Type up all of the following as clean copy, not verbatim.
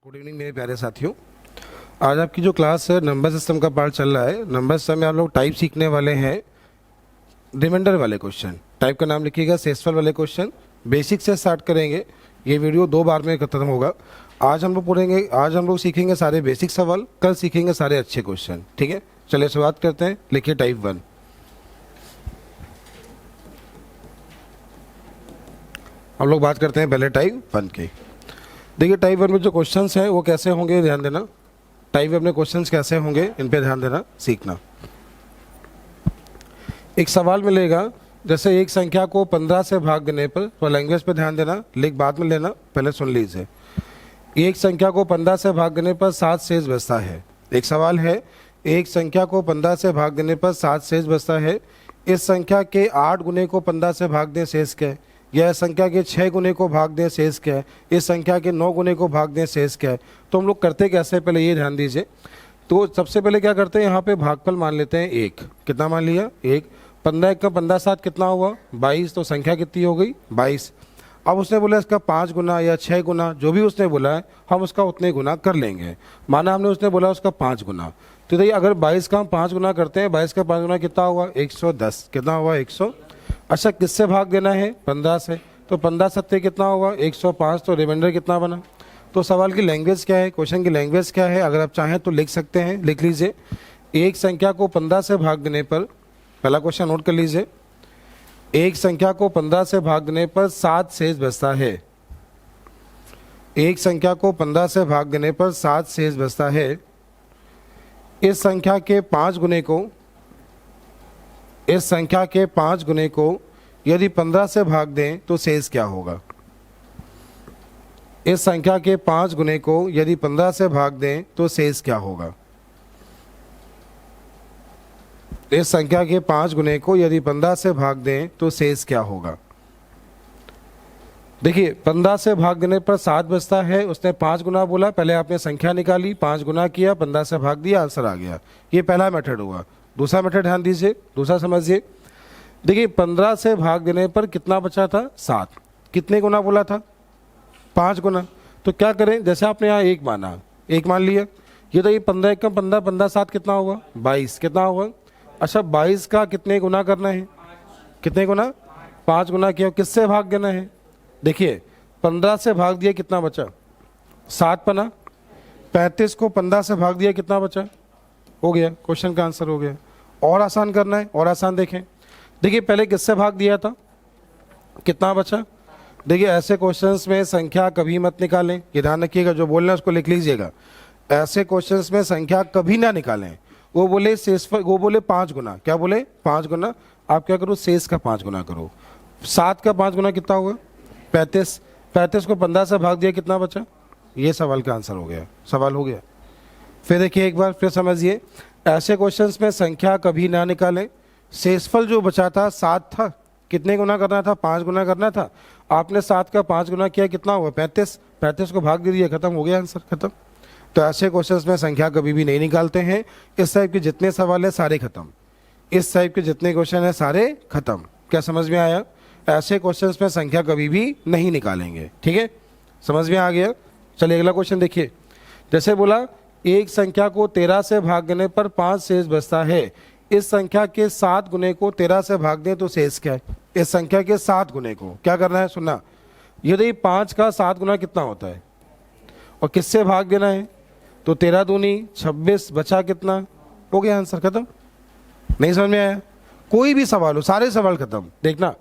Good evening मेरे प्यारे साथियों। आज आपकी जो क्लास है नंबर सिस्टम का पार्ट चल रहा है। नंबर सिस्टम में आप लोग टाइप सीखने वाले हैं, रिमाइंडर वाले क्वेश्चन। टाइप का नाम लिखिएगा, सेसफल वाले क्वेश्चन बेसिक से स्टार्ट करेंगे। ये वीडियो 2 बार में खत्म होगा। आज हम लोग सीखेंगे सारे बेसिक सवाल, कल सीखेंगे सारे अच्छे क्वेश्चन। ठीक है, चलिए शुरुआत करते हैं। लिखिए टाइप 1। हम लोग बात करते हैं पहले टाइप 1 की। देखिए टाइप 1 में जो क्वेश्चंस हैं वो कैसे होंगे, ध्यान देना। टाइप 1 में क्वेश्चंस कैसे होंगे इन पे ध्यान देना, सीखना। एक सवाल मिलेगा, जैसे एक संख्या को 15 से भाग देने पर, तो लैंग्वेज पे ध्यान देना, लिख बाद में लेना, पहले सुन लीजिए। एक संख्या को 15 से भाग देने पर 7 शेष बचता है। एक सवाल है, एक संख्या को 15 से भाग देने पर 7 शेष बचता है। इस संख्या के 8 गुने को 15 से भाग दें, शेष क्या है? यह संख्या के 6 गुने को भाग दें, शेष क्या है? इस संख्या के 9 गुने को भाग दें, शेष क्या है? तो हम लोग करते कैसे, पहले ये ध्यान दीजिए। तो सबसे पहले क्या करते हैं, यहाँ पे भागफल मान लेते हैं 1। कितना मान लिया? 1। 15 1 का 15 7 कितना हुआ? 22। तो संख्या कितनी हो गई? 22। अब उसने बोला इसका 5 गुना या 6 गुना, जो भी उसने बोला है हम उसका उतने गुना कर लेंगे। माना हमने उसने बोला उसका 5 गुना, तो देखिए अगर 22 का हम 5 गुना करते हैं, 22 का 5 गुना कितना हुआ? 110। कितना हुआ? 100। अच्छा, किससे भाग देना है? 15 से। तो 15 सत्ते कितना हुआ? 105। तो रिमाइंडर कितना बना? तो सवाल की लैंग्वेज क्या है, क्वेश्चन की लैंग्वेज क्या है, अगर आप चाहें तो लिख सकते हैं, लिख लीजिए। एक संख्या को 15 से भाग देने पर, पहला क्वेश्चन नोट कर लीजिए। एक संख्या को 15 से भाग देने पर 7 शेष बचता है। एक संख्या को 15 से भाग देने पर 7 शेष बचता है। इस संख्या के 5 गुने को, इस संख्या के 5 गुने को यदि 15 से भाग दें तो शेष क्या होगा? इस संख्या के 5 गुने को यदि 15 से भाग दें तो शेष क्या होगा? इस संख्या के 5 गुने को यदि 15 से भाग दें तो शेष क्या होगा? देखिए 15 से भाग देने पर 7 बचता है। उसने 5 गुना बोला, पहले आपने संख्या निकाली, 5 गुना किया, 15 से भाग दिया, आंसर आ गया। ये पहला मेथड हुआ। दूसरा मेथड ध्यान दीजिए, दूसरा समझिए। देखिए 15 से भाग देने पर कितना बचा था? 7। कितने गुना बोला था? 5 गुना। तो क्या करें, जैसे आपने यहाँ 1 माना, 1 मान लिया। ये तो ये 15 1 का 15, 15 7 कितना हुआ? 22। कितना हुआ? अच्छा 22 का कितने गुना करना है? कितने गुना? 5 गुना किया। किससे भाग देना है? देखिए 15 से भाग दिया, कितना बचा? 7 पना। 35 को 15 से भाग दिया, कितना बचा? हो गया, क्वेश्चन का आंसर हो गया। और आसान करना है, और आसान देखें। देखिए पहले किससे भाग दिया था, कितना बचा? देखिए ऐसे क्वेश्चंस में संख्या कभी मत निकालें, ये ध्यान रखिएगा। जो बोलना है उसको लिख लीजिएगा। ऐसे क्वेश्चंस में संख्या कभी ना निकालें। वो बोले शेष, वो बोले 5 गुना, क्या बोले? 5 गुना। आप क्या करो, शेष का 5 गुना करो। 7 का 5 गुना कितना हुआ? 35। 35 को 15 से भाग दिया, कितना बचा? ये सवाल का आंसर हो गया, सवाल हो गया। फिर देखिए एक बार फिर समझिए, ऐसे क्वेश्चंस में संख्या कभी ना निकालें। शेषफल जो बचा था 7 था, कितने गुना करना था? 5 गुना करना था। आपने 7 का 5 गुना किया, कितना हुआ? 35। 35 को भाग दे दिया, खत्म हो गया, आंसर खत्म। तो ऐसे क्वेश्चंस में संख्या कभी भी नहीं निकालते हैं। इस टाइप के जितने सवाल है सारे खत्म। इस टाइप के जितने क्वेश्चन है सारे खत्म। क्या समझ में आया? ऐसे क्वेश्चंस में संख्या कभी भी नहीं निकालेंगे। ठीक है, समझ में आ गया? चलिए अगला क्वेश्चन देखिए। जैसे बोला एक संख्या को 13 से भाग देने पर 5 शेष बचता है। इस संख्या के 7 गुने को 13 से भाग दें तो शेष क्या है? इस संख्या के 7 गुने को क्या करना है, सुनना। यदि 5 का 7 गुना कितना होता है और किससे भाग देना है? तो 13 दूनी 26, बचा कितना? हो गया, आंसर खत्म। नहीं समझ में आया? कोई भी सवाल हो, सारे सवाल खत्म। देखना,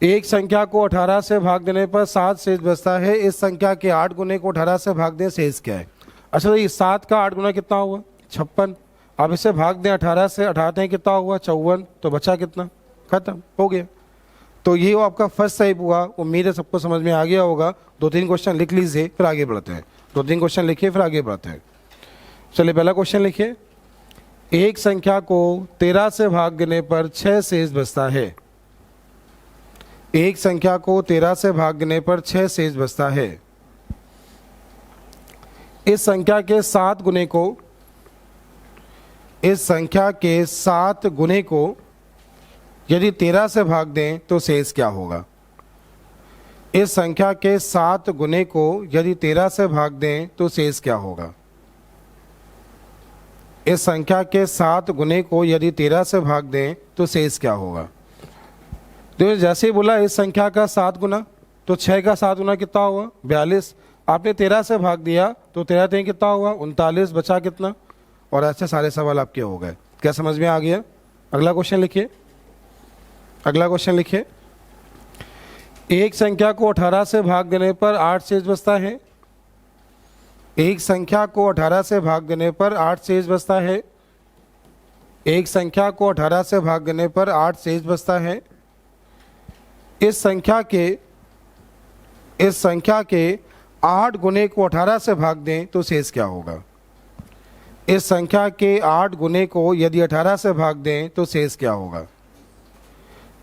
एक संख्या को 18 से भाग देने पर 7 शेष बचता है। इस संख्या के 8 गुने को 18 से भाग दें, शेष क्या है? अच्छा तो ये 7 का 8 गुना कितना हुआ? 56। अब इसे भाग दें 18 से, 18 हैं कितना हुआ? 54। तो बचा कितना? खत्म, हो गया। तो ये आपका फर्स्ट टाइप हुआ। उम्मीद है सबको समझ में आ गया होगा। 2-3 क्वेश्चन लिख लीजिए, फिर आगे बढ़ते हैं। 2-3 क्वेश्चन लिखिए, फिर आगे बढ़ते हैं। चलिए पहला क्वेश्चन लिखिए। एक संख्या को 13 से भाग देने पर 6 शेष बचता है। एक संख्या को 13 से भाग देने पर 6 शेष बचता है। इस संख्या के 7 गुने को, इस संख्या के 7 गुने को यदि 13 से भाग दें तो शेष क्या होगा? इस संख्या के 7 गुने को यदि 13 से भाग दें तो शेष क्या होगा। इस संख्या के 7 गुने को यदि 13 से भाग दें तो शेष क्या होगा। तो जैसे ही बोला इस संख्या का 7 गुना, तो 6 का 7 गुना कितना हुआ 42। आपने 13 से भाग दिया तो 13 3 कितना हुआ 39, बचा कितना। और ऐसे सारे सवाल आपके हो गए। क्या समझ में आ गया। अगला क्वेश्चन लिखिए। अगला क्वेश्चन लिखिए। एक संख्या को 18 से भाग देने पर 8 शेष बचता है। एक संख्या को 18 से भाग देने पर 8 शेष बचता है। एक संख्या को 18 से भाग देने पर 8 शेष बचता है। इस संख्या के 8 गुने को 18 से भाग दें तो शेष क्या होगा। इस संख्या के 8 गुने को यदि 18 से भाग दें तो शेष क्या होगा।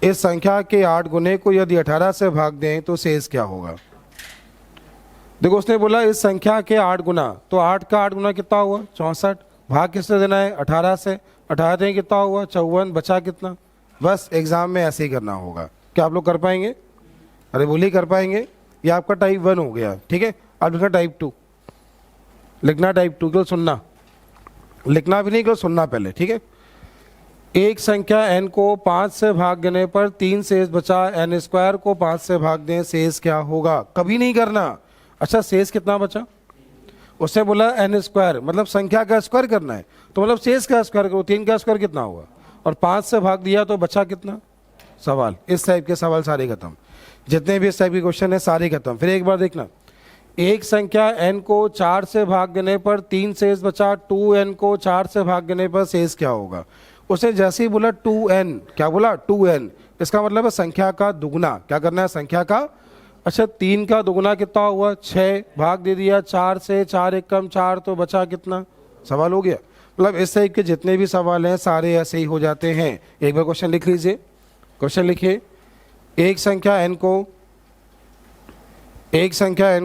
इस संख्या के 8 गुने को यदि 18 से भाग दें तो शेष क्या होगा। देखो उसने बोला इस संख्या के 8 गुना, तो 8 का 8 गुना कितना हुआ 64। भाग किससे देना है 18 से। 18 दें कितना हुआ 54, बचा कितना। बस एग्जाम में ऐसे ही करना होगा। क्या आप लोग कर पाएंगे। अरे बोलिए कर पाएंगे। ये आपका टाइप 1 हो गया। ठीक है, अब लिखना टाइप 2। लिखना टाइप 2 केवल सुनना, लिखना भी नहीं केवल सुनना पहले। ठीक है। एक संख्या n को 5 से भाग देने पर 3 शेष बचा। n स्क्वायर को 5 से भाग दें शेष क्या होगा। कभी नहीं करना। अच्छा शेष कितना बचा। उसने बोला n स्क्वायर मतलब संख्या का स्क्वायर करना है, तो मतलब शेष का स्क्वायर करो। 3 का स्क्वायर कितना हुआ और 5 से भाग दिया तो बचा कितना। सवाल इस टाइप के सवाल सारे खत्म। जितने भी इस टाइप के क्वेश्चन है सारे खत्म। फिर एक बार देखना। एक संख्या n को 4 से भाग देने पर 3 शेष बचा। 2n को 4 से भाग देने पर शेष क्या होगा। उसने जैसे ही बोला 2n, क्या बोला 2n, इसका मतलब है संख्या का दुगुना। क्या करना है संख्या का। अच्छा 3 का दुगुना कितना हुआ 6, भाग दे दिया 4 से। 4 एक कम 4, तो बचा कितना। सवाल हो गया। मतलब इस टाइप के जितने भी सवाल हैं सारे ऐसे ही हो जाते हैं। एक बार क्वेश्चन लिख लीजिए। क्वेश्चन लिखिए। एक संख्या n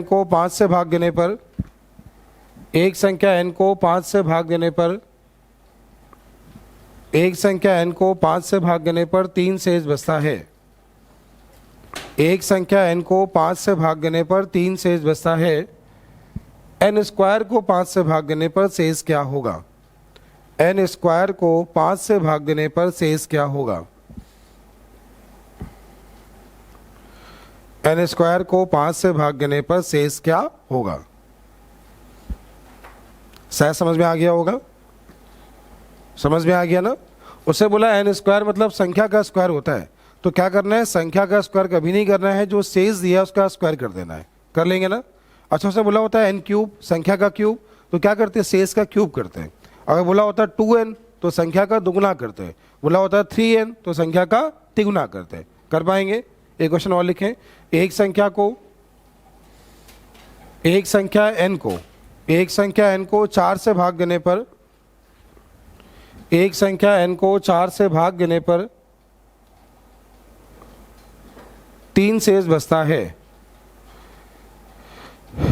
को 5 से भाग देने पर, एक संख्या n को 5 से भाग देने पर, एक संख्या n को 5 से भाग देने पर 3 शेष बचता है। एक संख्या n को 5 से भाग देने पर 3 शेष बचता है। n स्क्वायर को 5 से भाग देने पर शेष क्या होगा। n स्क्वायर को 5 से भाग देने पर शेष क्या होगा। n स्क्वायर को 5 से भाग देने पर शेष क्या होगा। शायद समझ में आ गया होगा। समझ में आ गया ना। उससे बोला n स्क्वायर मतलब संख्या का स्क्वायर होता है, तो क्या करना है संख्या का स्क्वायर कभी नहीं करना है, जो शेष दिया उसका स्क्वायर कर देना है। कर लेंगे ना। अच्छा उससे बोला होता है n क्यूब, संख्या का क्यूब, तो क्या करते हैं शेष का क्यूब करते हैं। अगर बोला होता है 2n तो संख्या का दुगुना करते हैं। बोला होता है 3n तो संख्या का तिगुना करते हैं। कर पाएंगे। एक क्वेश्चन और लिखें। एक संख्या n को 4 से भाग देने पर, एक संख्या n को 4 से भाग देने पर 3 शेष बचता है।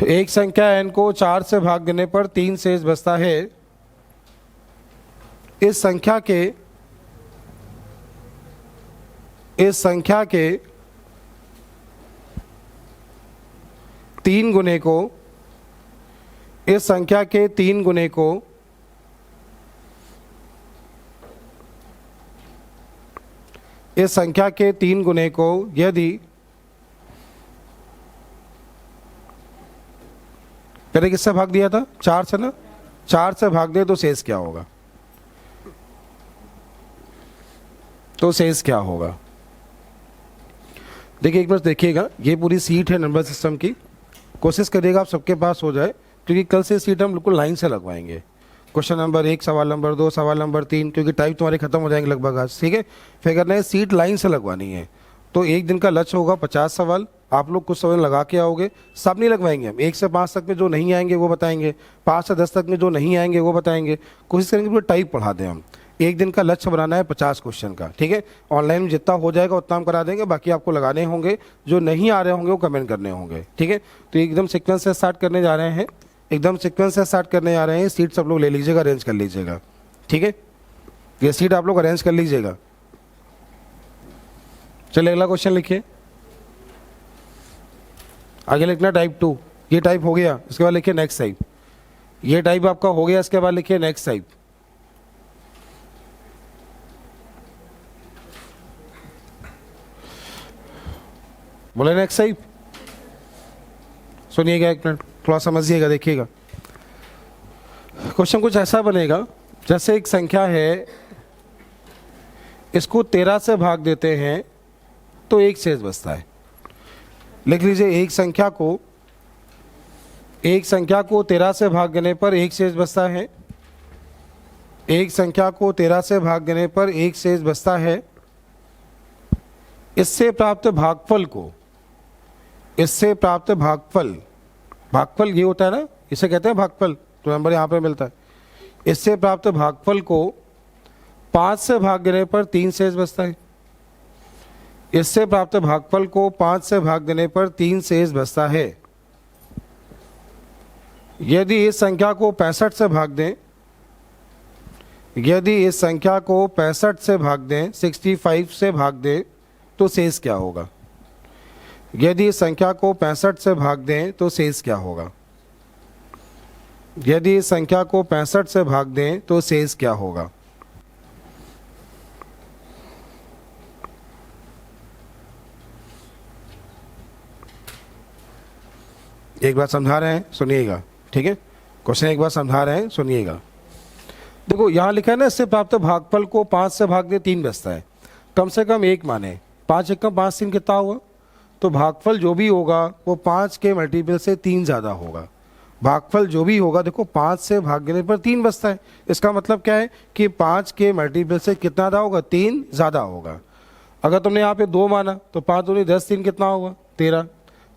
एक संख्या n को 4 से भाग देने पर 3 शेष बचता है। इस संख्या के 3 गुने को, इस संख्या के 3 गुने को इस संख्या के 3 गुने को यदि, पहले किससे भाग दिया था 4 से ना, 4 से भाग दे तो शेष क्या होगा। तो शेष क्या होगा। देखिए एक बार देखिएगा, ये पूरी सीट है नंबर सिस्टम की। कोशिश करिएगा आप सबके पास हो जाए, क्योंकि कल से सीट हम बिल्कुल लाइन से लगवाएंगे। क्वेश्चन नंबर 1, सवाल नंबर 2, सवाल नंबर 3, क्योंकि टाइप तुम्हारे खत्म हो जाएंगे लगभग आज। ठीक है। फिर करना है सीट लाइन से लगवानी है। तो एक दिन का लक्ष्य होगा 50 सवाल। आप लोग कुछ सवाल लगा के आओगे। सब नहीं लगवाएंगे हम। 1 से 5 तक में जो नहीं आएंगे वो बताएंगे, 5 से 10 तक में जो नहीं आएंगे वो बताएंगे। कोशिश करेंगे पूरा टाइप पढ़ा दें हम। एक दिन का लक्ष्य बनाना है 50 क्वेश्चन का। ठीक है। ऑनलाइन में जितना हो जाएगा उतना हम करा देंगे, बाकी आपको लगाने होंगे। जो नहीं आ रहे होंगे वो कमेंट करने होंगे। ठीक है। तो एकदम सीक्वेंस से स्टार्ट करने जा रहे हैं, एकदम सीक्वेंस से स्टार्ट करने जा रहे हैं। सीट सब लोग ले लीजिएगा, अरेंज कर लीजिएगा। ठीक है। ये सीट आप लोग अरेंज कर लीजिएगा। चलिए अगला क्वेश्चन लिखिए। आगे लिखना टाइप 2, ये टाइप हो गया, इसके बाद लिखिए नेक्स्ट टाइप। ये टाइप आपका हो गया, इसके बाद लिखिए नेक्स्ट टाइप। बोले नेक्स्ट टाइप। सुनिएगा एक मिनट, थोड़ा समझिएगा, देखिएगा। क्वेश्चन कुछ ऐसा बनेगा, जैसे एक संख्या है, इसको 13 से भाग देते हैं तो एक शेष बचता है। लिख लीजिए, एक संख्या को 13 से भाग देने पर एक शेष बचता है। एक संख्या को 13 से भाग देने पर एक शेष बचता है। इससे प्राप्त भागफल को, इससे प्राप्त भागफल ये होता है ना, इसे कहते हैं भागफल, तो नंबर यहाँ पे मिलता है। इससे प्राप्त भागफल को 5 से भाग देने पर 3 शेष बचता है। इससे प्राप्त भागफल को 5 से भाग देने पर 3 शेष बचता है। यदि इस संख्या को 65 से भाग दें, यदि इस संख्या को 65 से भाग दें, 65 से भाग दें, तो शेष क्या होगा? यदि इस संख्या को 65 से भाग दें तो शेष क्या होगा? यदि इस संख्या को 65 से भाग दें तो शेष क्या होगा? एक बार समझा रहे हैं, सुनिएगा, ठीक है। क्वेश्चन एक बार समझा रहे हैं, सुनिएगा। देखो यहाँ लिखा है ना, इससे प्राप्त भागफल को 5 से भाग दे 3 बचता है, कम से कम 1 माने। 5 एकम 5 3 कितना हुआ? तो भागफल जो भी होगा वो 5 के मल्टीपल से 3 ज़्यादा होगा। भागफल जो भी होगा, देखो 5 से भाग देने पर 3 बचता है, इसका मतलब क्या है कि 5 के मल्टीपल से कितना ज़्यादा होगा? 3 ज़्यादा होगा। अगर तुमने यहाँ पे 2 माना तो 5 दूनी 10, 3 कितना हुआ? 13।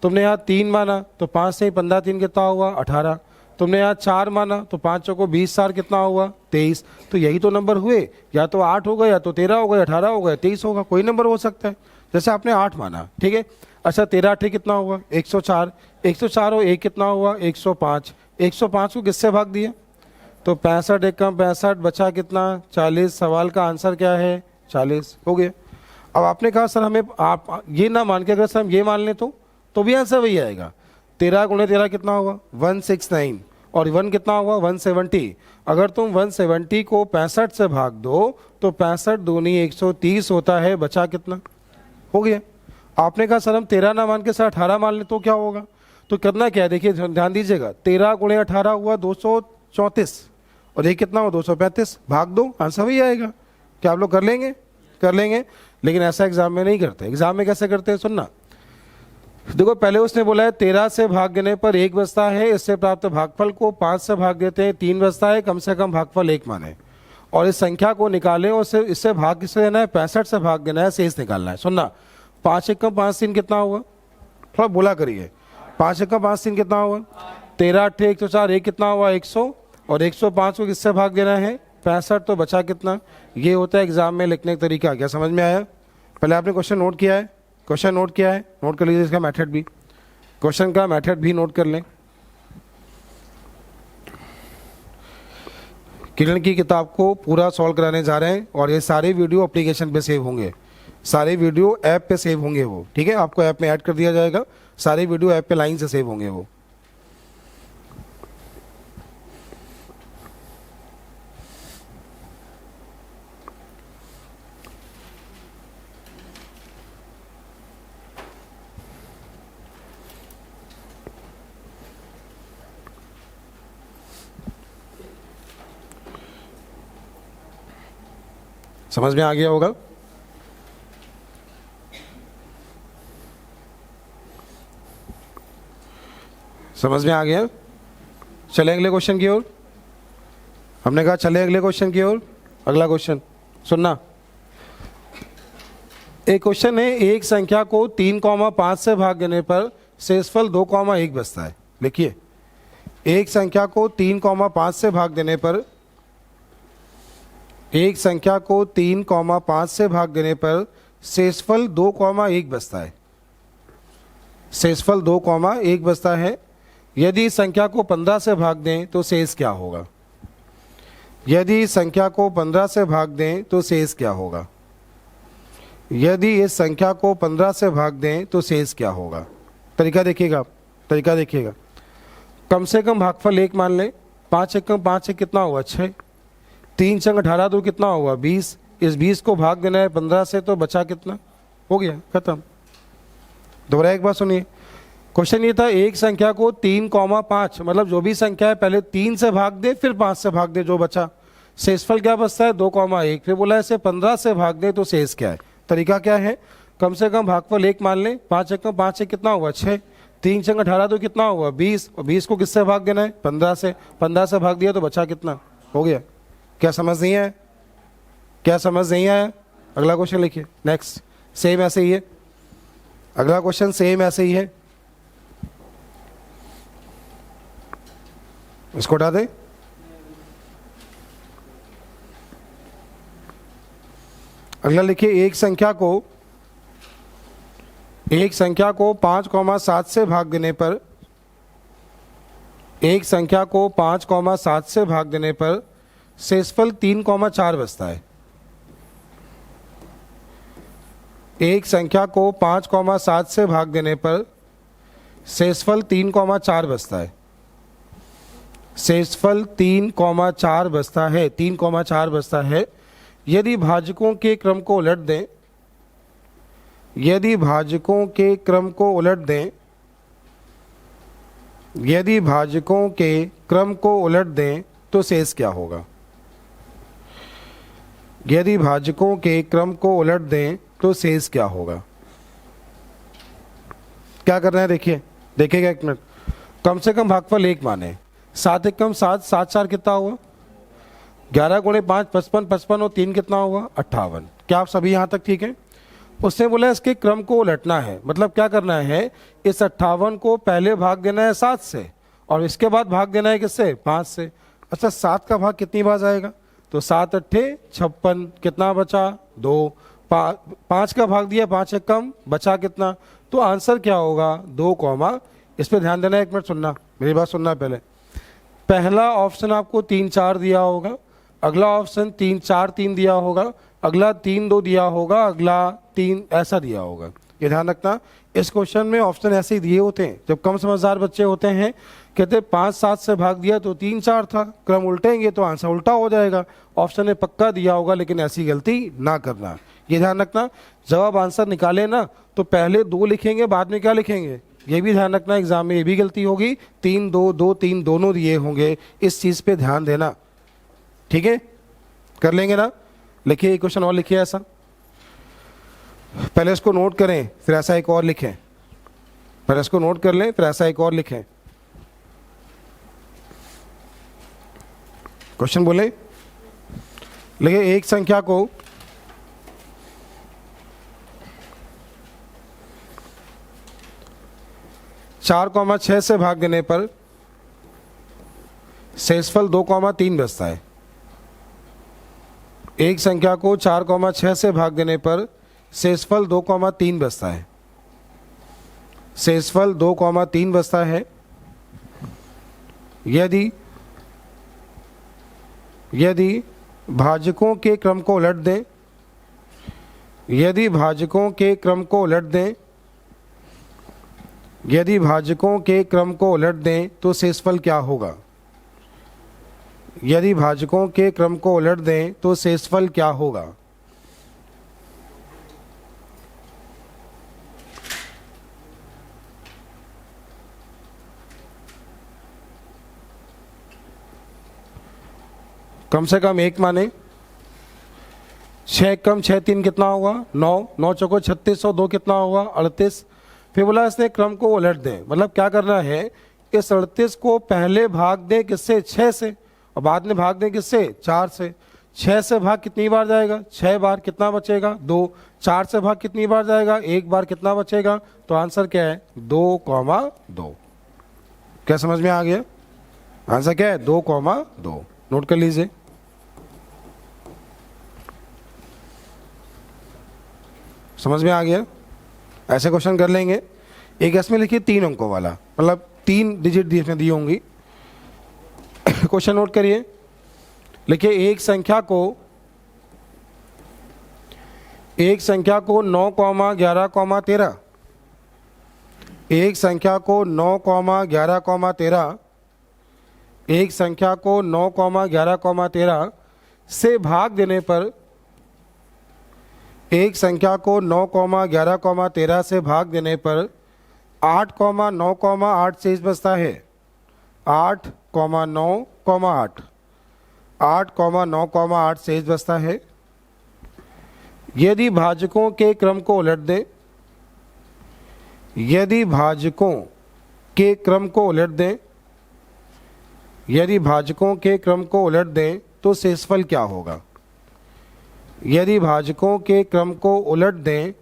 तुमने यहाँ 3 माना तो 5 से 15 3 कितना हुआ? 18। तुमने यहाँ 4 माना तो 5 चौको 20 4 कितना हुआ? 23। तो यही तो नंबर हुए, या तो 8 होगा, या तो 13 होगा, 18 होगा, 23 होगा, कोई नंबर हो सकता है। जैसे आपने 8 माना, ठीक है। अच्छा 13 8 कितना हुआ? 104। 104 और 1 कितना हुआ? 105। 105 को किससे भाग दिया? तो 65 एकम 65, बचा कितना? 40। सवाल का आंसर क्या है? 40 हो गया। अब आपने कहा सर हमें आप ये ना मान के, अगर सर हम ये मान लें तो भी आंसर वही आएगा। 13 गुणे 13 कितना हुआ? 169। और 1 कितना हुआ? 170। अगर तुम 170 को 65 से भाग दो तो 65 दूनी 130 होता है, बचा कितना? हो गया। आपने कहा सर हम 13 ना मान के सर 18 मान लें तो क्या होगा? तो करना क्या है, देखिए ध्यान दीजिएगा। 13 गुणे 18 हुआ 234, और ये कितना हुआ? 235। भाग दो, आंसर वही आएगा। क्या आप लोग कर लेंगे? कर लेंगे। लेकिन ऐसा एग्जाम में नहीं करते। एग्जाम में कैसे करते हैं, सुनना। देखो पहले उसने बोला है 13 से भाग देने पर 1 बचता है, इससे प्राप्त भागफल को 5 से भाग देते हैं 3 बचता है, कम से कम भागफल 1 माने, और इस संख्या को निकालें और इससे भाग किससे देना है? 65 से भाग देना है, शेष निकालना है। सुनना, 5 एकम 5 3 कितना हुआ? थोड़ा बोला करिए। 5 एकम 5 3 कितना हुआ? 13 8 104। 1 कितना हुआ? 100। और 105 को किससे भाग देना है? 65। तो बचा कितना? ये होता है एग्जाम में लिखने का तरीका। क्या समझ में आया? पहले आपने क्वेश्चन नोट किया है? क्वेश्चन नोट किया है? नोट कर लीजिए इसका मेथड भी, क्वेश्चन का मेथड भी नोट कर लें। किरण की किताब को पूरा सॉल्व कराने जा रहे हैं, और ये सारे वीडियो एप्लीकेशन पे सेव होंगे, सारे वीडियो ऐप पे सेव होंगे वो, ठीक है। आपको ऐप में ऐड कर दिया जाएगा, सारे वीडियो ऐप पे लाइन से सेव होंगे वो। समझ में आ गया होगा? समझ में आ गया? चले अगले क्वेश्चन की ओर। हमने कहा चले अगले क्वेश्चन की ओर। अगला क्वेश्चन सुनना। एक क्वेश्चन है, एक संख्या को 3,5 से भाग देने पर शेषफल 2,1 बचता है। लिखिए, एक संख्या को 3,5 से भाग देने पर, एक संख्या को 3,5 से भाग देने पर शेषफल 2,1 बचता है। शेषफल 2,1 बचता है। यदि इस संख्या को 15 से भाग दें तो शेष क्या होगा? यदि इस संख्या को 15 से भाग दें तो शेष क्या होगा? यदि इस संख्या को 15 से भाग दें तो शेष क्या होगा? तरीका देखिएगा आप। तरीका देखिएगा। कम से कम भागफल 1 मान लें। 5 एकम 5 एक कितना हुआ 6, 3 चंग 18 2 कितना हुआ 20। इस 20 को भाग देना है 15 से, तो बचा कितना, हो गया खत्म। दोबारा एक बार सुनिए, क्वेश्चन ये था एक संख्या को 3,5 मतलब जो भी संख्या है पहले 3 से भाग दे फिर 5 से भाग दे, जो बचा शेषफल क्या बचता है 2,1। फिर बोला इसे 15 से भाग दे तो शेष क्या है। तरीका क्या है, कम से कम भागफल 1 मान लें। 5 एकम 5 एक कितना हुआ 6, 3 चंग 18 तो कितना हुआ 20, और 20 को किससे भाग देना है 15 से। 15 से भाग दिया तो बचा कितना, हो गया। क्या समझ नहीं है, क्या समझ नहीं आया? अगला क्वेश्चन लिखिए। नेक्स्ट सेम ऐसे ही है, अगला क्वेश्चन सेम ऐसे ही है, इसको हटा दे। अगला लिखिए, एक संख्या को 5,7 से भाग देने पर, एक संख्या को 5,7 से भाग देने पर शेषफल 3,4 बचता है। एक संख्या को 5,7 से भाग देने पर शेषफल 3,4 बचता है। शेषफल 3,4 बचता है, 3,4 बचता है। यदि भाजकों के क्रम को उलट दें, यदि भाजकों के क्रम को उलट दें, यदि भाजकों के क्रम को उलट दें तो शेष क्या होगा। यदि भाजकों के क्रम को उलट दें तो शेष क्या होगा। क्या करना है देखिए, देखिएगा एक मिनट। कम से कम भागफल 1 माने। 7 एकम 7, 7 4 कितना हुआ 11 गुणे 5 55, 55 और 3 कितना हुआ 58। क्या आप सभी यहाँ तक ठीक है? उसने बोला इसके क्रम को उलटना है, मतलब क्या करना है, इस 58 को पहले भाग देना है 7 से और इसके बाद भाग देना है किससे 5 से। अच्छा 7 का भाग कितनी बार जाएगा, तो 7 अट्ठे 56, कितना बचा 2। 5 का भाग दिया 5 एकम, बचा कितना, तो आंसर क्या होगा 2, इस पर ध्यान देना, एक मिनट सुनना, मेरी बात सुनना पहले। पहला ऑप्शन आपको 3 4 दिया होगा, अगला ऑप्शन 3 4 3 दिया होगा, अगला 3 2 दिया होगा, अगला 3 ऐसा दिया होगा। ये ध्यान रखना, इस क्वेश्चन में ऑप्शन ऐसे ही दिए होते हैं। जब कम समझदार बच्चे होते हैं कहते 5 7 से भाग दिया तो 3 4 था, क्रम उल्टेंगे तो आंसर उल्टा हो जाएगा। ऑप्शन में पक्का दिया होगा, लेकिन ऐसी गलती ना करना, ये ध्यान रखना। जब आप आंसर निकाले ना तो पहले 2 लिखेंगे, बाद में क्या लिखेंगे, ये भी ध्यान रखना। एग्जाम में ये भी गलती होगी, 3 2 2 3 दोनों दिए होंगे, इस चीज पे ध्यान देना, ठीक है। कर लेंगे ना। लिखिए एक क्वेश्चन और लिखिए ऐसा, पहले इसको नोट करें फिर ऐसा एक और लिखें, पहले इसको नोट कर लें फिर ऐसा एक और लिखें। क्वेश्चन बोले, लिखिए एक संख्या को 4,6 से भाग देने पर शेषफल 2,3 बचता है। एक संख्या को 4,6 से भाग देने पर शेषफल 2,3 बचता है। शेषफल 2,3 बचता है। यदि भाजकों के क्रम को उलट दें, यदि भाजकों के क्रम को उलट दें, यदि भाजकों के क्रम को उलट दें तो शेषफल क्या होगा। यदि भाजकों के क्रम को उलट दें तो शेषफल क्या होगा। कम से कम 1 माने। 6 कम 6 3 कितना हुआ 9, 9 चौको 36 और 2 कितना हुआ 38। फिर बोला इसने क्रम को उलट दें, मतलब क्या करना है, इस 38 को पहले भाग दें किससे 6 से और बाद में भाग दें किससे 4 से। 6 से भाग कितनी बार जाएगा 6 बार, कितना बचेगा 2। 4 से भाग कितनी बार जाएगा 1 बार, कितना बचेगा, तो आंसर क्या है 2,2। क्या समझ में आ गया, आंसर क्या है 2,2। नोट कर लीजिए। समझ में आ गया, ऐसे क्वेश्चन कर लेंगे। एक इसमें लिखिए 3 अंकों वाला, मतलब 3 डिजिट दिए होंगी। क्वेश्चन नोट करिए, लिखिए एक संख्या को 9, 11, 13 एक संख्या को 9,11,13 एक संख्या को 9,11,13 से भाग देने पर, एक संख्या को 9,11,13 से भाग देने पर 8,9,8 शेष बचता है। 8,9,8 8,9,8 शेष बचता है। यदि भाजकों के क्रम को उलट दें, यदि भाजकों के क्रम को उलट दें, यदि भाजकों के क्रम को उलट दें तो शेषफल क्या होगा? यदि भाजकों के क्रम को उलट दें,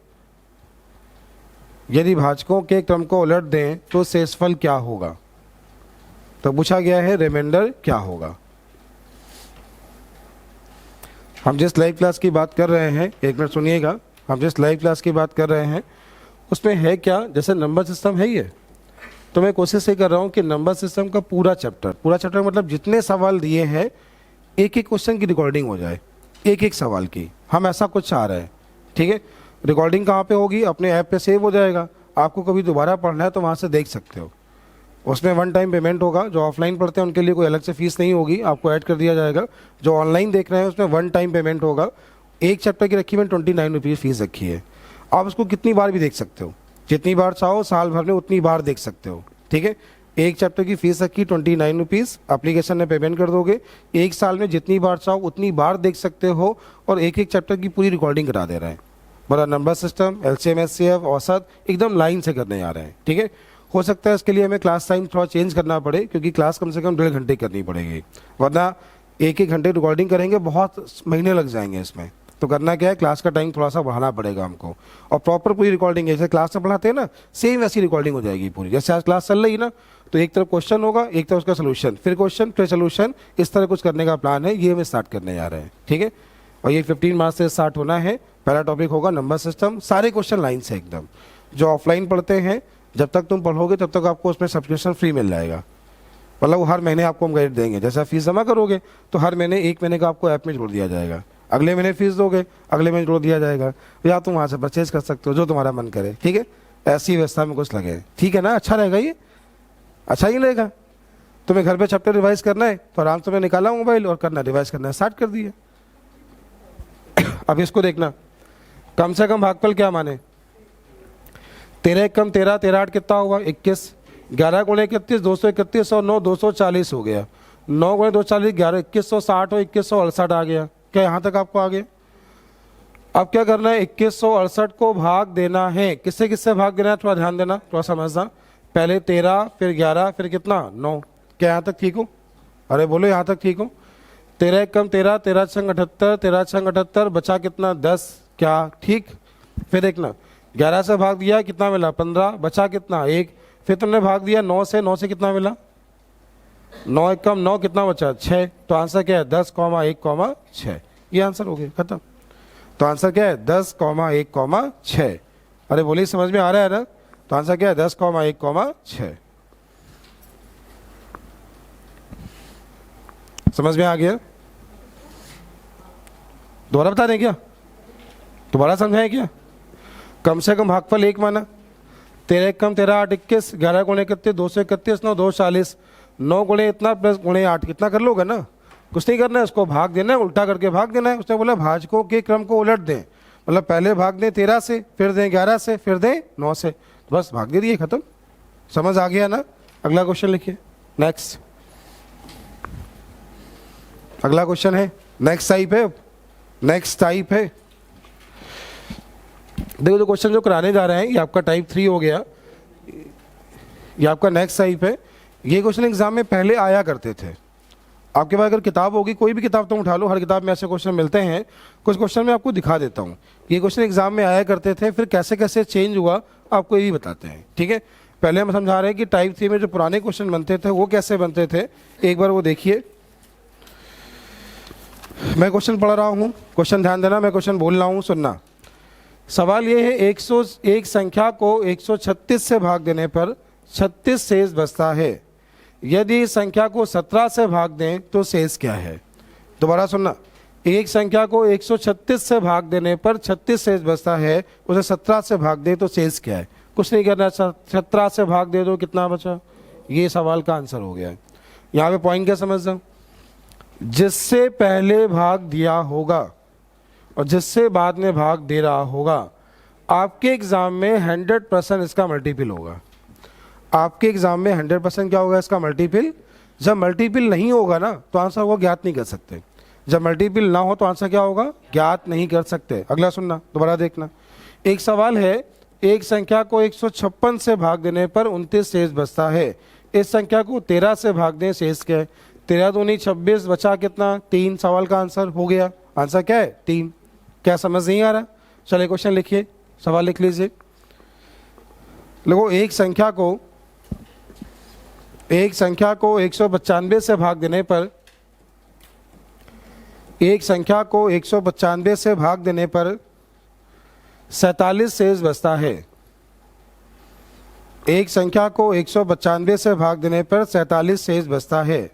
यदि भाजकों के क्रम को उलट दें तो शेषफल क्या होगा? तो पूछा गया है रिमाइंडर क्या होगा। हम जिस लाइव क्लास की बात कर रहे हैं, एक मिनट सुनिएगा, हम जिस लाइव क्लास की बात कर रहे हैं उसमें है क्या, जैसे नंबर सिस्टम है ये, तो मैं कोशिश ये कर रहा हूँ कि नंबर सिस्टम का पूरा चैप्टर मतलब जितने सवाल दिए हैं एक एक क्वेश्चन की रिकॉर्डिंग हो जाए, एक एक सवाल की, हम ऐसा कुछ चाह रहे हैं। ठीक है, रिकॉर्डिंग कहाँ पे होगी? अपने ऐप पे सेव हो जाएगा, आपको कभी दोबारा पढ़ना है तो वहाँ से देख सकते हो। उसमें वन टाइम पेमेंट होगा, जो ऑफलाइन पढ़ते हैं उनके लिए कोई अलग से फीस नहीं होगी, आपको ऐड कर दिया जाएगा। जो ऑनलाइन देख रहे हैं उसमें वन टाइम पेमेंट होगा। एक चैप्टर की रखी मैंने 29 रुपीज़ फीस रखी है। आप उसको कितनी बार भी देख सकते हो, जितनी बार चाहो साल भर में उतनी बार देख सकते हो। ठीक है, एक चैप्टर की फीस रखी 29 रुपीज़, एप्लीकेशन में पेमेंट कर दोगे, एक साल में जितनी बार चाहो उतनी बार देख सकते हो, और एक एक चैप्टर की पूरी रिकॉर्डिंग करा दे रहे हैं। बड़ा नंबर सिस्टम, LCM SCF औसत एकदम लाइन से करने जा रहे हैं। ठीक है, हो सकता है इसके लिए हमें क्लास टाइम थोड़ा चेंज करना पड़े, क्योंकि क्लास कम से कम 1.5 घंटे करनी पड़ेगी, वरना एक एक घंटे रिकॉर्डिंग करेंगे बहुत महीने लग जाएंगे इसमें। तो करना क्या है, क्लास का टाइम थोड़ा सा बढ़ाना पड़ेगा हमको, और प्रॉपर पूरी रिकॉर्डिंग है, जैसे क्लास में पढ़ाते हैं ना सेम वैसी रिकॉर्डिंग हो जाएगी पूरी। जैसे आज क्लास चल रही है ना, तो एक तरफ क्वेश्चन होगा, एक तरफ उसका सोल्यूशन, फिर क्वेश्चन फिर सोल्यूशन, इस तरह कुछ करने का प्लान है, ये हम स्टार्ट करने जा रहे हैं। ठीक है, और ये 15 मार्च से स्टार्ट होना है। पहला टॉपिक होगा नंबर सिस्टम, सारे क्वेश्चन लाइन से एकदम। जो ऑफलाइन पढ़ते हैं, जब तक तुम पढ़ोगे तब तक आपको उसमें सब्सक्रिप्शन फ्री मिल जाएगा, मतलब हर महीने आपको हम गाइड देंगे। जैसा फीस जमा करोगे तो हर महीने 1 महीने का आपको ऐप में जोड़ दिया जाएगा, अगले महीने फीस दोगे अगले महीने जोड़ दिया जाएगा, या तुम वहाँ से परचेज कर सकते हो जो तुम्हारा मन करे। ठीक है, ऐसी व्यवस्था में कुछ लगे। ठीक है ना, अच्छा रहेगा ये, अच्छा ही रहेगा। तुम्हें घर पे चैप्टर रिवाइज करना है तो आराम से मैं निकाला मोबाइल और करना, रिवाइज करना स्टार्ट कर दिया। अब इसको देखना, कम से कम भागफल क्या माने, 13 कम 13, 13 8 कितना हुआ 21, 11 गुणे 31 231 और 9 240 हो गया। 9 गुणे 240 11 2160 और 2168 आ गया। क्या यहाँ तक आपको आ गया? अब क्या करना है, 2168 को भाग देना है, किससे किससे भाग देना है थोड़ा ध्यान देना, थोड़ा समझना। पहले 13 फिर 11 फिर कितना 9। क्या यहाँ तक ठीक हो? अरे बोलो यहाँ तक ठीक हो? 13 कम 13, 13 छंग 78, 13 छंग 78, बचा कितना 10। क्या ठीक? फिर देखना 11 से भाग दिया कितना मिला 15, बचा कितना 1। फिर तुमने भाग दिया 9 से, 9 से कितना मिला 9 1 कम 9, कितना बचा 6। तो आंसर क्या है 10,1,6। ये आंसर हो गया, खत्म। तो आंसर क्या है 10,1,6। अरे बोलिए समझ में आ रहा है ना? तो आंसर क्या है 10,1,6। समझ में आ गया? दोबारा बता दें क्या? दोबारा समझाएं क्या? कम से कम भागफल 1 माना, 13 कम 13 8 21, 11 गुणे 31 231 9 240, 9 गुणे इतना प्लस गुणे 8 कितना कर लोगे ना, कुछ नहीं करना है, उसको भाग देना है, उल्टा करके भाग देना है। उसने बोला भाजकों के क्रम को उलट दें, मतलब पहले भाग दें 13 से, फिर दें 11 से, फिर दें 9 से, तो बस भाग दे दिए, खत्म। समझ आ गया ना? अगला क्वेश्चन लिखिए, नेक्स्ट। अगला क्वेश्चन है, नेक्स्ट टाइप है, नेक्स्ट टाइप है। देखो जो क्वेश्चन जो कराने जा रहे हैं ये आपका टाइप 3 हो गया, ये आपका नेक्स्ट टाइप है। ये क्वेश्चन एग्जाम में पहले आया करते थे। आपके पास अगर किताब होगी, कोई भी किताब तुम उठा लो, हर किताब में ऐसे क्वेश्चन मिलते हैं। कुछ क्वेश्चन मैं आपको दिखा देता हूँ, ये क्वेश्चन एग्जाम में आया करते थे, फिर कैसे कैसे चेंज हुआ आपको ये भी बताते हैं। ठीक है, पहले हम समझा रहे हैं कि टाइप 3 में जो पुराने क्वेश्चन बनते थे वो कैसे बनते थे, एक बार वो देखिए। मैं क्वेश्चन पढ़ रहा हूँ, क्वेश्चन ध्यान देना, मैं क्वेश्चन बोल रहा हूँ, सुनना। सवाल ये है, 101 संख्या को 136 से भाग देने पर 36 शेष बचता है। यदि इस संख्या को 17 से भाग दें तो शेष क्या है? दोबारा सुनना, एक संख्या को 136 से भाग देने पर 36 शेष बचता है, उसे 17 से भाग दें तो शेष क्या है? कुछ नहीं करना, 17 से भाग दे दो, कितना बचा, ये सवाल का आंसर हो गया है। यहाँ पे पॉइंट क्या समझ रहा, जिससे पहले भाग दिया होगा और जिससे बाद में भाग दे रहा होगा, आपके एग्जाम में 100% इसका मल्टीपल होगा। आपके एग्जाम में 100% क्या होगा, इसका मल्टीपल। जब मल्टीपल नहीं होगा ना तो आंसर को ज्ञात नहीं कर सकते, जब मल्टीपल ना हो तो आंसर क्या होगा, ज्ञात नहीं कर सकते। अगला सुनना, दोबारा देखना। एक सवाल है, एक संख्या को 156 से भाग देने पर 29 शेष बचता है। इस संख्या को 13 से भाग दें, शेष क्या है, 13 दूनी 26, बचा कितना, 3। सवाल का आंसर हो गया, आंसर क्या है, 3। क्या समझ नहीं आ रहा, चलिए क्वेश्चन लिखिए, सवाल लिख लीजिए। देखो एक संख्या को 195 से भाग देने पर, एक संख्या को 195 से भाग देने पर 47 शेष बचता है। एक संख्या को 195 से भाग देने पर 47 शेष बचता है।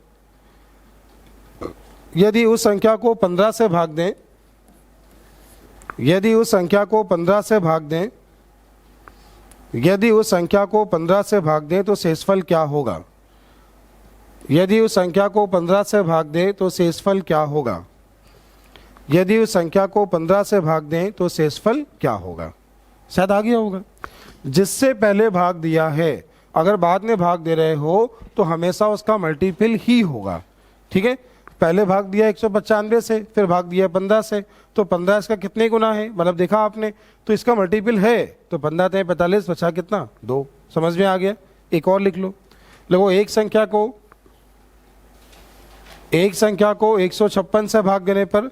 यदि उस संख्या को 15 से भाग दें, यदि उस संख्या को 15 से भाग दें, यदि उस संख्या को 15 से भाग दें तो शेषफल क्या होगा। यदि उस संख्या को 15 से भाग दें तो शेषफल क्या होगा। यदि उस संख्या को 15 से भाग दें तो शेषफल क्या होगा। शायद आ गया होगा। जिससे पहले भाग दिया है, अगर बाद में भाग दे रहे हो तो हमेशा उसका मल्टीपल ही होगा। ठीक है, पहले भाग दिया 195 से, फिर भाग दिया 15 से, तो 15 इसका कितने गुना है, मतलब देखा आपने, तो इसका मल्टीपल है, तो 15 × 45, बचा कितना, 2। समझ में आ गया। एक और लिख लो। देखो एक संख्या को 156 से भाग देने पर,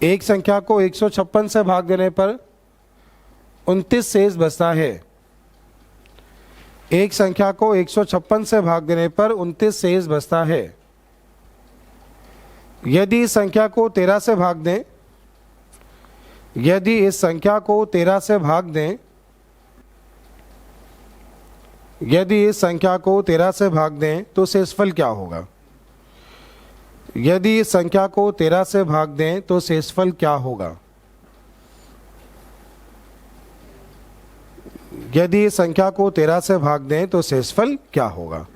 एक संख्या को 156 से भाग देने पर 29 शेष बचता है। एक संख्या को 156 से भाग देने पर 29 शेष बचता है। यदि इस संख्या को 13 से भाग दें, यदि इस संख्या को 13 से भाग दें, यदि इस संख्या को 13 से भाग दें तो शेषफल क्या होगा। यदि इस संख्या को 13 से भाग दें तो शेषफल क्या होगा। यदि इस संख्या को 13 से भाग दें तो शेषफल क्या होगा।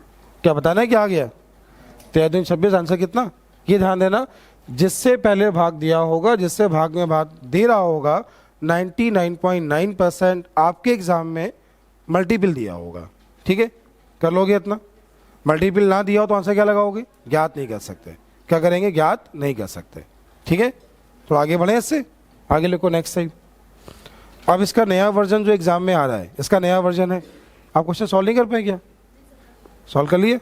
क्या बताना है, क्या आ गया, 13 × 26, आंसर कितना, ये ध्यान देना। जिससे पहले भाग दिया होगा, जिससे भाग में भाग दे रहा होगा, 99.9% आपके एग्जाम में मल्टीपल दिया होगा। ठीक है, कर लोगे इतना। मल्टीपल ना दिया हो तो आंसर क्या लगाओगे, ज्ञात नहीं कर सकते। क्या करेंगे, ज्ञात नहीं कर सकते। ठीक है, तो आगे बढ़े, इससे आगे लिखो नेक्स्ट टाइम। अब इसका नया वर्जन जो एग्जाम में आ रहा है, इसका नया वर्जन है। आप क्वेश्चन सॉल्व नहीं कर पाए क्या, सॉल्व कर लिए,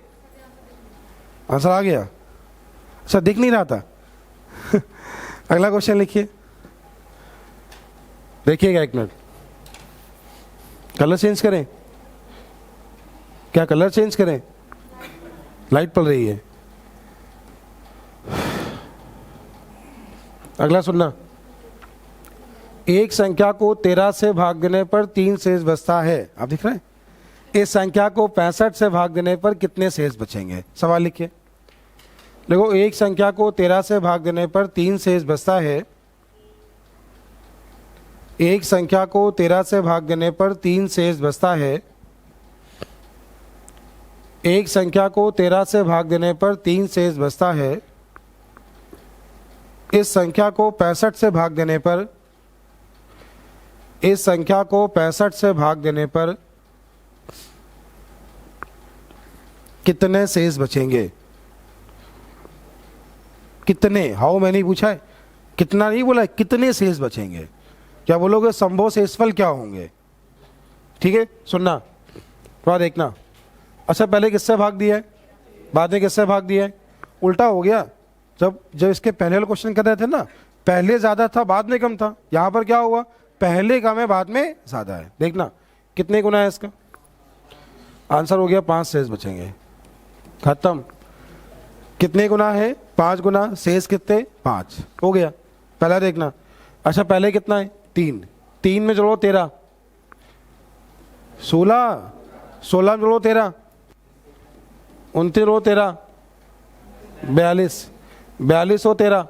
आंसर आ गया। अच्छा, दिख नहीं रहा था अगला क्वेश्चन लिखिए, देखिएगा, एक मिनट। कलर चेंज करें क्या, कलर चेंज करें, लाइट पड़ रही है। अगला सुनना। एक संख्या को 13 से भाग देने पर 3 शेष बचता है। आप दिख रहे हैं। इस संख्या को 65 से भाग देने पर कितने शेष बचेंगे। सवाल लिखिए। देखो एक संख्या को 13 से भाग देने पर 3 शेष बचता है। एक संख्या को 13 से भाग देने पर 3 शेष बचता है। एक संख्या को 13 से भाग देने पर 3 शेष बचता है। इस संख्या को 65 से भाग देने पर, इस संख्या को 65 से भाग देने पर कितने शेष बचेंगे। कितने, हाउ मैनी पूछा है, कितना नहीं बोला है, कितने शेष बचेंगे। क्या बोलोगे, संभव शेषफल क्या होंगे। ठीक है, सुनना थोड़ा देखना। अच्छा, पहले किससे भाग दिया है, बाद में किससे भाग दिया है, उल्टा हो गया। जब इसके पहले वाले क्वेश्चन कर रहे थे ना, पहले ज़्यादा था बाद में कम था। यहाँ पर क्या हुआ, पहले कम है बाद में ज़्यादा है। देखना कितने गुना है इसका, आंसर हो गया 5 शेष बचेंगे, खत्म। कितने गुना है, 5 गुना, शेष कितने, 5 हो गया। पहला देखना। अच्छा, पहले कितना है, 3, 3 में जोड़ो 13, 16, 16 में जोड़ो 13, 29 जोड़ो 13, 42, 42 और 13,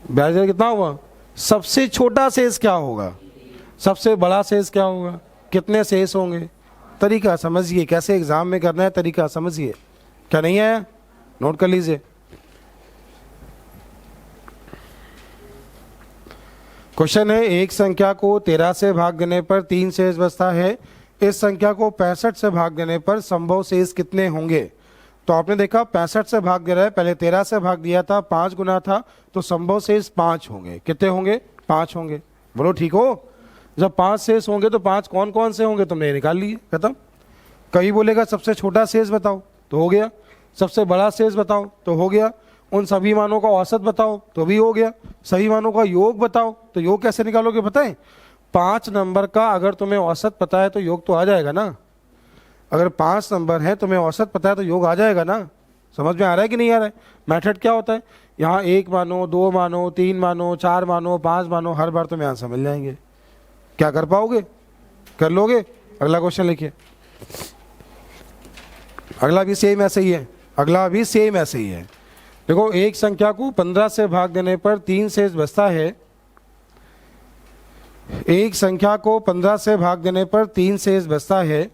42 कितना हुआ। सबसे छोटा शेष क्या होगा, सबसे बड़ा शेष क्या होगा, कितने शेष होंगे। तरीका समझिए, कैसे एग्जाम में करना है, तरीका समझिए। क्या नहीं आया, नोट कर लीजिए। क्वेश्चन है, एक संख्या को 13 से भाग देने पर 3 शेष बचता है, इस संख्या को 65 से भाग देने पर संभव शेष कितने होंगे। तो आपने देखा 65 से भाग दे रहा है, पहले 13 से भाग दिया था, 5 गुना था, तो संभव शेष 5 होंगे। कितने होंगे, 5 होंगे। बोलो ठीक हो। जब 5 शेष होंगे तो 5 कौन कौन से होंगे, तुमने निकाल लिए, खत्म। कभी बोलेगा सबसे छोटा शेष बताओ, तो हो गया। सबसे बड़ा शेष बताओ, तो हो गया। उन सभी मानों का औसत बताओ, तो भी हो गया। सभी मानों का योग बताओ, तो योग कैसे निकालोगे पता है, 5 नंबर का अगर तुम्हें औसत पता है तो योग तो आ जाएगा ना। अगर 5 नंबर है, तुम्हें औसत पता है तो योग आ जाएगा ना। समझ में आ रहा है कि नहीं आ रहा है। मेथड क्या होता है, यहाँ 1 मानो, 2 मानो, 3 मानो, 4 मानो, 5 मानो, हर बार तुम्हें आंसर मिल जाएंगे। क्या कर पाओगे, कर लोगे। अगला क्वेश्चन लिखिए। अगला भी सेम ऐसे ही है, अगला भी सेम ऐसे ही है। देखो, एक संख्या को 15 से भाग देने पर 3 शेष बचता है। एक संख्या को 15 से भाग देने पर 3 शेष बचता है।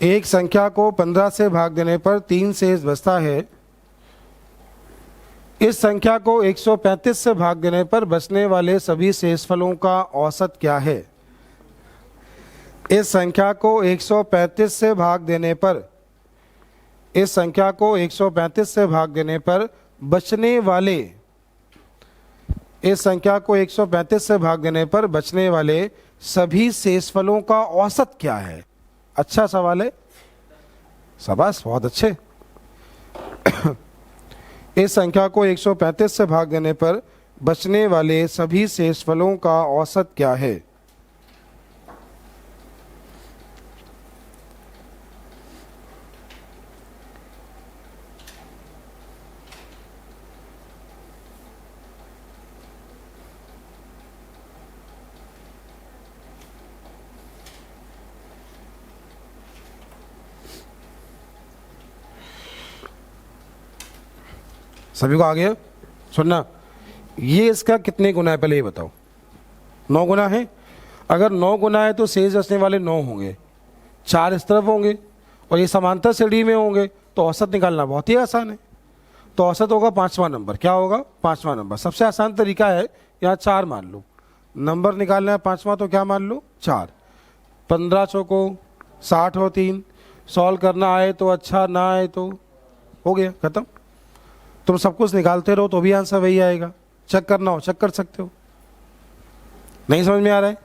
एक संख्या को 15 से भाग देने पर 3 शेष बचता है। इस संख्या को 135 से भाग देने पर बचने वाले सभी शेषफलों का औसत क्या है। इस संख्या को 135 से भाग देने पर, इस संख्या को 135 से भाग देने पर बचने वाले, इस संख्या को 135 से भाग देने पर बचने वाले सभी शेषफलों का औसत क्या है। अच्छा सवाल है, शाबाश, बहुत अच्छे। इस संख्या को 135 से भाग देने पर बचने वाले सभी शेषफलों का औसत क्या है। सभी को आ गया। सुनना, ये इसका कितने गुना है पहले ये बताओ। 9 गुना है। अगर 9 गुना है तो शेष बचने वाले 9 होंगे, 4 इस तरफ होंगे और ये समांतर श्रेणी में होंगे, तो औसत निकालना बहुत ही आसान है। तो औसत होगा 5वां नंबर। क्या होगा, 5वां नंबर। सबसे आसान तरीका है, यहाँ 4 मान लो, नंबर निकालना है 5वां, तो क्या मान लो, 4। 15 चौको 60 और 3, सॉल्व करना आए तो अच्छा, ना आए तो हो गया, खत्म। तुम सब कुछ निकालते रहो तो भी आंसर वही आएगा। चेक करना हो चेक कर सकते हो। नहीं समझ में आ रहा है,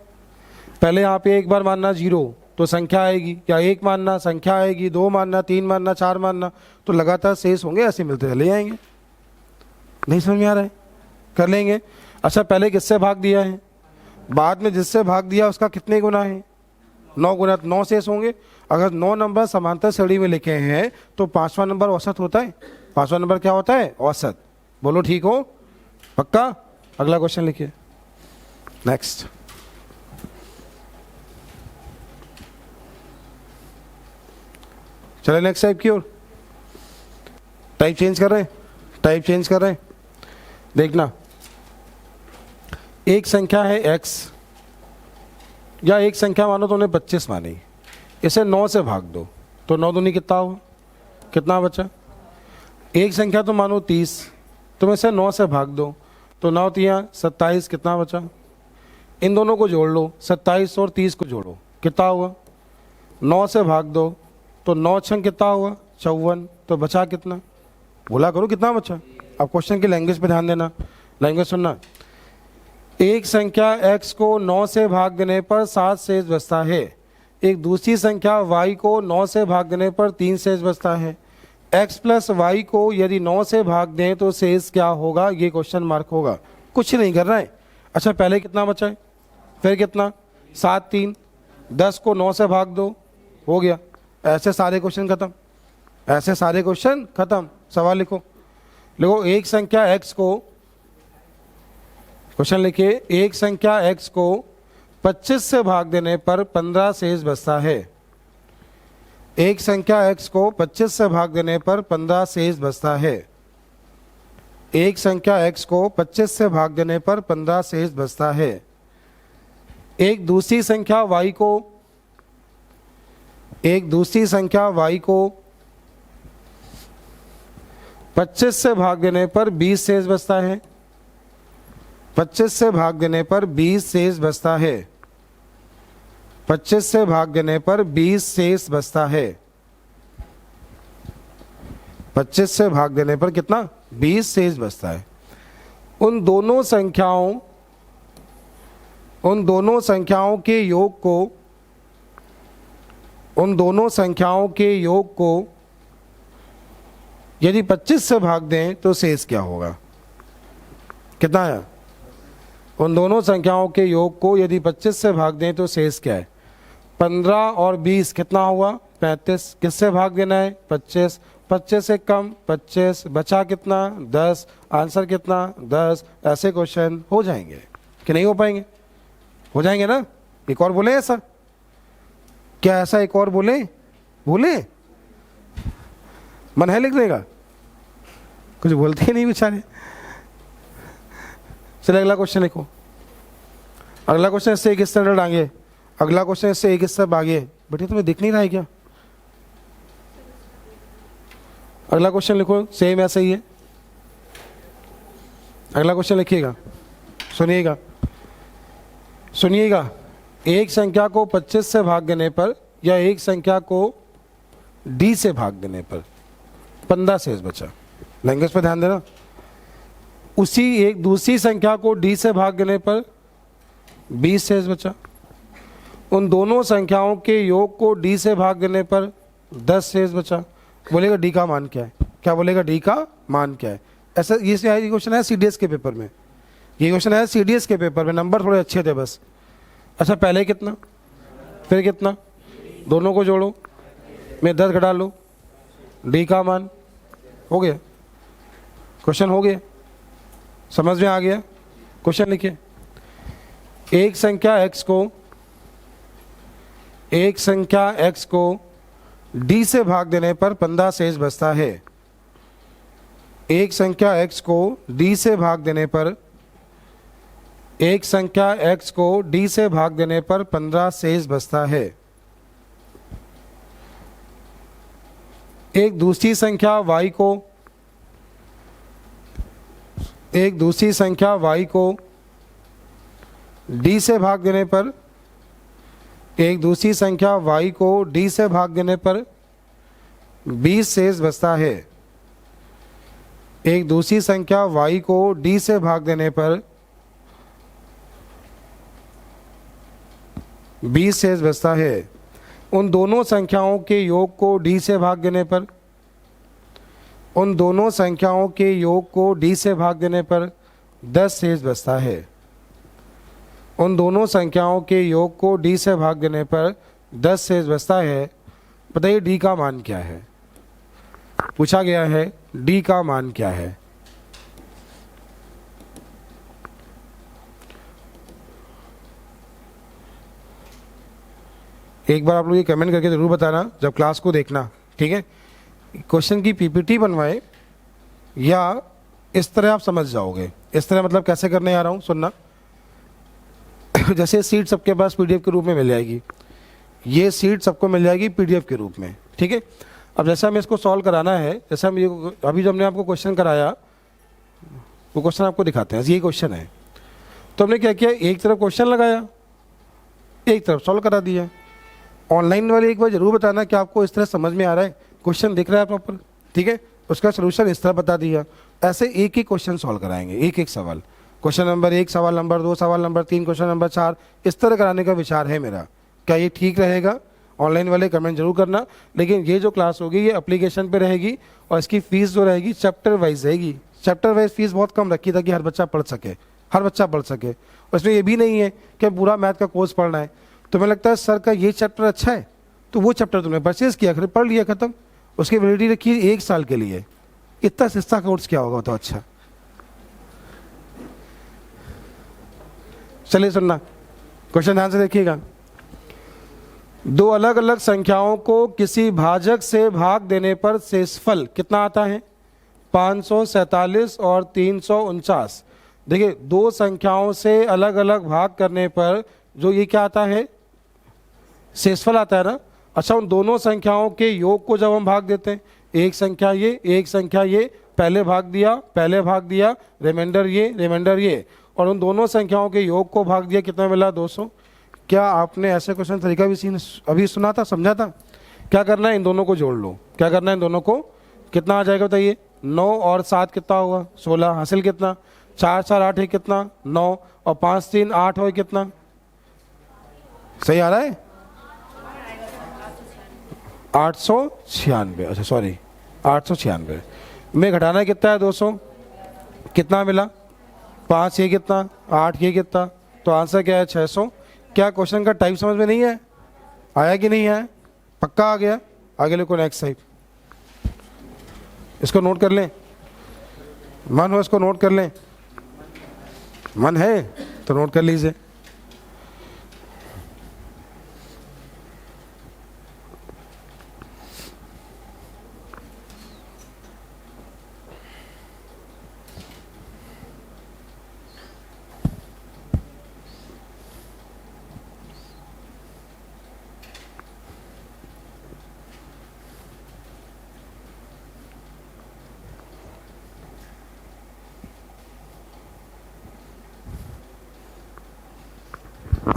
पहले यहाँ पे एक बार मानना 0 तो संख्या आएगी, या 1 मानना संख्या आएगी, 2 मानना, 3 मानना, 4 मानना, तो लगातार शेष होंगे, ऐसे मिलते चले जाएंगे। नहीं समझ में आ रहा है, कर लेंगे। अच्छा, पहले किससे भाग दिया है, बाद में जिससे भाग दिया उसका कितने गुना है, 9 गुना, 9 शेष होंगे। अगर 9 नंबर समांतर श्रेणी में लिखे हैं तो 5वां नंबर औसत होता है। 5वां नंबर क्या होता है, औसत। बोलो ठीक हो, पक्का। अगला क्वेश्चन लिखिए, नेक्स्ट। चले नेक्स्ट टाइप की ओर। टाइप चेंज कर रहे हैं, टाइप चेंज कर रहे हैं। देखना, एक संख्या है x, या एक संख्या मानो तो उन्हें 25 मानी, इसे 9 से भाग दो तो 9 दूनी कितना हुआ, कितना बचा। एक संख्या तो मानो 30, तुम इसे 9 से भाग दो तो 9 तिया 27, कितना बचा। इन दोनों को जोड़ लो, 27 और 30 को जोड़ो, कितना हुआ। 9 से भाग दो तो 9 छंग कितना हुआ, 54, तो बचा कितना, बोला करो कितना बचा। अब क्वेश्चन की लैंग्वेज पे ध्यान देना, लैंग्वेज सुनना। एक संख्या x को 9 से भाग देने पर 7 शेष बचता है। एक दूसरी संख्या y को 9 से भाग देने पर 3 शेष बचता है। x प्लस वाई को यदि 9 से भाग दें तो शेष क्या होगा, ये क्वेश्चन मार्क होगा। कुछ नहीं करना है। अच्छा, पहले कितना बचा है, फिर कितना, 7 3, 10 को 9 से भाग दो, हो गया। ऐसे सारे क्वेश्चन खत्म, ऐसे सारे क्वेश्चन खत्म। सवाल लिखो, लिखो एक संख्या x को, क्वेश्चन लिखिए, एक संख्या x को 25 से भाग देने पर 15 शेष बचता है। एक संख्या x को 25 से भाग देने पर 15 शेष बचता है। एक संख्या x को 25 से भाग देने पर 15 शेष बचता है। एक दूसरी संख्या y को 25 से भाग देने पर 20 शेष बचता है। 25 से भाग देने पर 20 शेष बचता है। 25 से भाग देने पर 20 शेष बचता है। 25 से भाग देने पर कितना? 20 शेष बचता है। उन दोनों संख्याओं के योग को यदि 25 से भाग दें तो शेष क्या होगा? कितना है? उन दोनों संख्याओं के योग को यदि 25 से भाग दें तो शेष क्या है? 15 और 20 कितना हुआ? 35। किससे भाग देना है? 25। 25 से कम 25, बचा कितना? 10। आंसर कितना? 10। ऐसे क्वेश्चन हो जाएंगे कि नहीं हो पाएंगे? हो जाएंगे ना? एक और बोले ऐसा? क्या ऐसा एक और बोले? मन है लिखने का? कुछ बोलते ही नहीं बेचारे। चलिए अगला क्वेश्चन लिखो। अगला क्वेश्चन इससे एक स्टैंडर्ड आगे, अगला क्वेश्चन इससे एक स्टेप आगे। बेटे तुम्हें दिख नहीं रहा है क्या? अगला क्वेश्चन लिखो, सेम ऐसा ही है। अगला क्वेश्चन लिखिएगा, सुनिएगा। एक संख्या को 25 से भाग देने पर या एक संख्या को d से भाग देने पर 15 शेष बचा। लैंग्वेज पर ध्यान देना। उसी एक दूसरी संख्या को d से भाग देने पर 20 शेष बचा। उन दोनों संख्याओं के योग को d से भाग देने पर 10 शेष बचा। बोलेगा d का मान क्या है? क्या बोलेगा? d का मान क्या है? ऐसा ये क्वेश्चन है CDS के पेपर में। ये क्वेश्चन है CDS के पेपर में। नंबर थोड़े अच्छे थे बस। अच्छा, पहले कितना फिर कितना, दोनों को जोड़ो, मैं 10 घटा लो, d का मान हो गया। क्वेश्चन हो गया, समझ में आ गया? क्वेश्चन लिखिए। एक संख्या x को d से भाग देने पर 15 शेष बचता है। एक संख्या x को d से भाग देने पर 15 शेष बचता है। एक दूसरी संख्या y को d से भाग देने पर 20 शेष बचता है। एक दूसरी संख्या y को d से भाग देने पर 20 शेष बचता है। उन दोनों संख्याओं के योग को d से भाग देने पर 10 शेष बचता है। उन दोनों संख्याओं के योग को d से भाग देने पर 10 शेष बचता है। बताइए d का मान क्या है? पूछा गया है d का मान क्या है? एक बार आप लोग ये कमेंट करके ज़रूर बताना जब क्लास को देखना, ठीक है? क्वेश्चन की PPT बनवाए या इस तरह आप समझ जाओगे। इस तरह मतलब कैसे करने आ रहा हूँ, सुनना। जैसे सीट सबके पास PDF के रूप में मिल जाएगी, ये सीट सबको मिल जाएगी PDF के रूप में, ठीक है? अब जैसे हमें इसको सॉल्व कराना है, जैसे हम ये अभी जो हमने आपको क्वेश्चन कराया वो क्वेश्चन आपको दिखाते हैं। ये क्वेश्चन है तो हमने क्या किया, एक तरफ क्वेश्चन लगाया, एक तरफ सॉल्व करा दिया। ऑनलाइन वाले एक बार जरूर बताना कि आपको इस तरह समझ में आ रहा है, क्वेश्चन दिख रहा है प्रॉपर, ठीक है? उसका सोल्यूशन इस तरह बता दिया। ऐसे एक ही क्वेश्चन सॉल्व कराएंगे, एक एक सवाल। क्वेश्चन नंबर 1, सवाल नंबर 2, सवाल नंबर 3, क्वेश्चन नंबर 4, इस तरह कराने का विचार है मेरा। क्या ये ठीक रहेगा? ऑनलाइन वाले कमेंट जरूर करना। लेकिन ये जो क्लास होगी ये एप्लीकेशन पे रहेगी और इसकी फीस जो रहेगी चैप्टर वाइज रहेगी। चैप्टर वाइज फीस बहुत कम रखी ताकि हर बच्चा पढ़ सके। उसमें ये भी नहीं है कि पूरा मैथ का कोर्स पढ़ना है। तुम्हें लगता है सर का ये चैप्टर अच्छा है तो वो चैप्टर तुमने परचेज किया, फिर पढ़ लिया, खत्म। उसकी वैलिडिटी रखी 1 साल के लिए। इतना सस्ता कोर्स क्या होगा तो अच्छा। चलिए सुनना, क्वेश्चन ध्यान से देखिएगा। दो अलग अलग संख्याओं को किसी भाजक से भाग देने पर शेषफल कितना आता है? 547 और 349। देखिए, दो संख्याओं से अलग अलग भाग करने पर जो ये क्या आता है, शेषफल आता है ना। अच्छा, उन दोनों संख्याओं के योग को जब हम भाग देते हैं, एक संख्या ये, एक संख्या ये, पहले भाग दिया, रिमाइंडर ये, और उन दोनों संख्याओं के योग को भाग दिया, कितना मिला, 200। क्या आपने ऐसे क्वेश्चन तरीका भी अभी सुना था, समझा था? क्या करना है, इन दोनों को जोड़ लो। क्या करना है, इन दोनों को, कितना आ जाएगा बताइए, 9 और 7 कितना होगा, 16। हासिल कितना, 4 4 8 है कितना, 9, और 5 3 8 हो कितना, सही आ रहा है, 896। अच्छा सॉरी, 896 में घटाना कितना है, 200। कितना मिला, 5 ये कितना, 8 ये कितना, तो आंसर क्या है, 600। क्या क्वेश्चन का टाइप समझ में नहीं है, आया कि नहीं है, पक्का आ गया? आगे लिखो नेक्स्ट टाइप, इसको नोट कर लें, मन हो इसको नोट कर लें, मन है तो नोट कर लीजिए।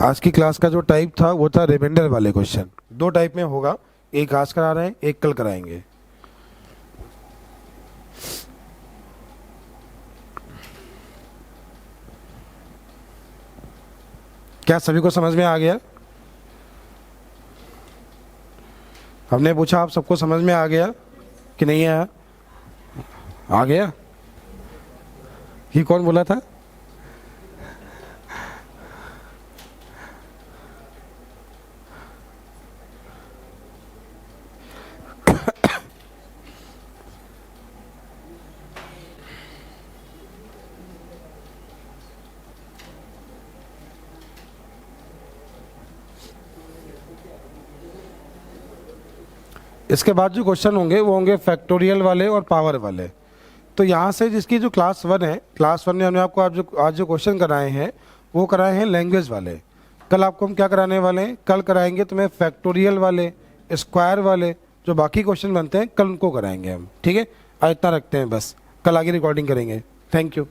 आज की क्लास का जो टाइप था वो था रिमाइंडर वाले क्वेश्चन। दो टाइप में होगा, एक आज करा रहे हैं, एक कल कराएंगे। क्या सभी को समझ में आ गया? हमने पूछा, आप सबको समझ में आ गया कि नहीं आया? आ गया? ये कौन बोला था? इसके बाद जो क्वेश्चन होंगे वो होंगे फैक्टोरियल वाले और पावर वाले। तो यहाँ से जिसकी जो क्लास 1 है, क्लास 1 में हमने आपको आज जो क्वेश्चन कराए हैं वो कराए हैं लैंग्वेज वाले। कल आपको हम क्या कराने वाले हैं, कल कराएंगे तुम्हें फैक्टोरियल वाले, स्क्वायर वाले, जो बाकी क्वेश्चन बनते हैं कल उनको कराएंगे हम। ठीक है, आज इतना रखते हैं बस, कल आगे रिकॉर्डिंग करेंगे। Thank you.